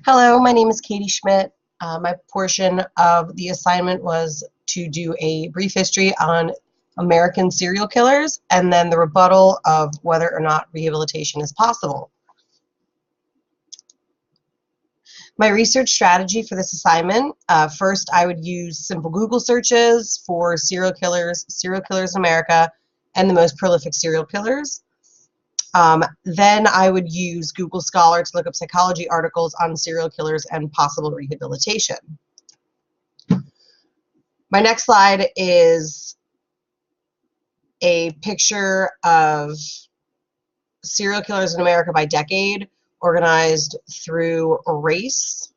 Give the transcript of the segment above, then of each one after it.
Hello, my name is Katie Schmidt. My portion of the assignment was to do a brief history on American serial killers and then the rebuttal of whether or not rehabilitation is possible. My research strategy for this assignment, first I would use simple Google searches for serial killers in America, and the most prolific serial killers. Then I would use Google Scholar to look up psychology articles on serial killers and possible rehabilitation. My next slide is a picture of serial killers in America by decade, organized through race,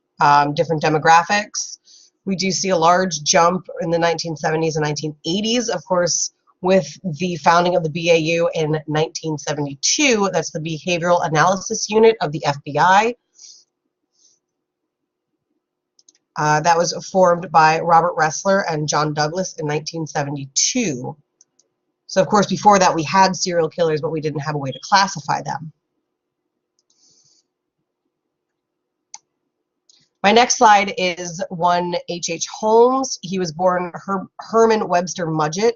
different demographics. We do see a large jump in the 1970s and 1980s, of course, with the founding of the BAU in 1972. That's the Behavioral Analysis Unit of the FBI. That was formed by Robert Ressler and John Douglas in 1972. So, of course, before that we had serial killers, but we didn't have a way to classify them. My next slide is one H.H. Holmes. He was born Herman Webster Mudgett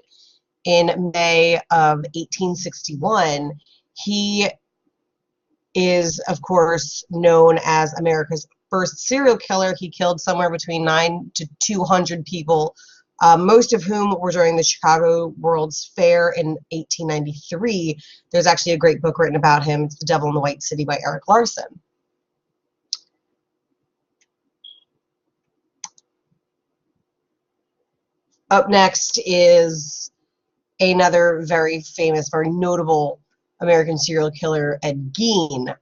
in May of 1861. He is, of course, known as America's first serial killer. He killed somewhere between 9 to 200 people, most of whom were during the Chicago World's Fair in 1893. There's actually a great book written about him. It's The Devil in the White City by Eric Larson. Up next is another very famous, very notable American serial killer, Ed Gein.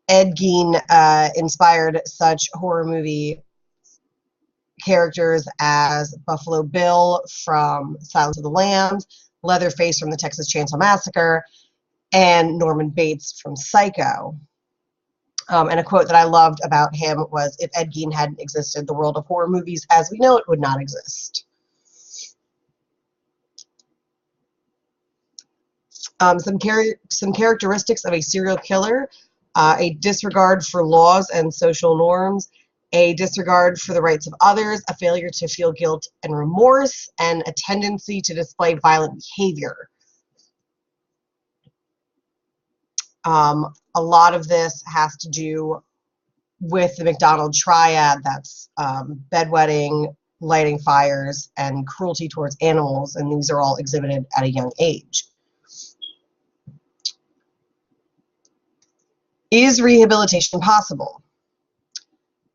Ed Gein inspired such horror movie characters as Buffalo Bill from Silence of the Lambs, Leatherface from the Texas Chainsaw Massacre, and Norman Bates from Psycho. And a quote that I loved about him was, "If Ed Gein hadn't existed, the world of horror movies as we know it would not exist." Some characteristics of a serial killer: a disregard for laws and social norms, a disregard for the rights of others, a failure to feel guilt and remorse, and a tendency to display violent behavior. A lot of this has to do with the McDonald triad. That's bedwetting, lighting fires, and cruelty towards animals, and these are all exhibited at a young age. Is rehabilitation possible?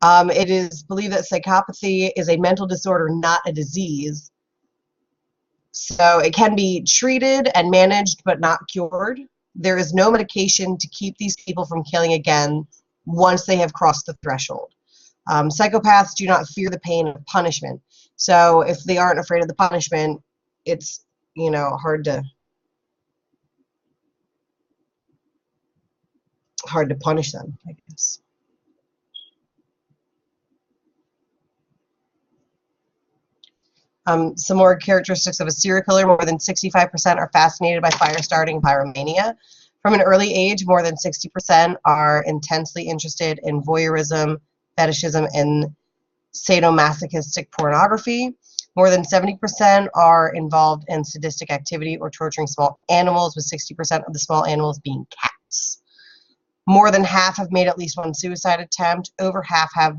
It is believed that psychopathy is a mental disorder, not a disease. So it can be treated and managed, but not cured. There is no medication to keep these people from killing again once they have crossed the threshold. Psychopaths do not fear the pain of punishment. So if they aren't afraid of the punishment, it's, hard to punish them, I guess. Some more characteristics of a serial killer: more than 65% are fascinated by fire-starting pyromania. From an early age, more than 60% are intensely interested in voyeurism, fetishism, and sadomasochistic pornography. More than 70% are involved in sadistic activity or torturing small animals, with 60% of the small animals being cats. More than half have made at least one suicide attempt. Over half have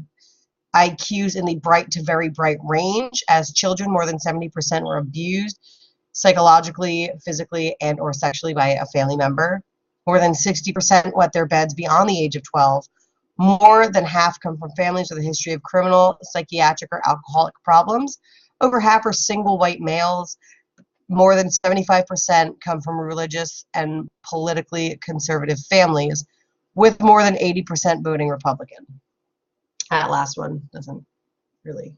IQs in the bright to very bright range. As children, more than 70% were abused psychologically, physically, and or sexually by a family member. More than 60% wet their beds beyond the age of 12. More than half come from families with a history of criminal, psychiatric, or alcoholic problems. Over half are single white males. More than 75% come from religious and politically conservative families, with more than 80% voting Republican. That last one doesn't really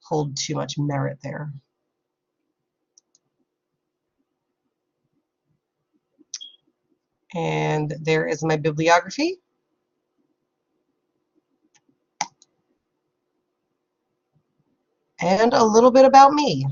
hold too much merit there. And there is my bibliography. And a little bit about me.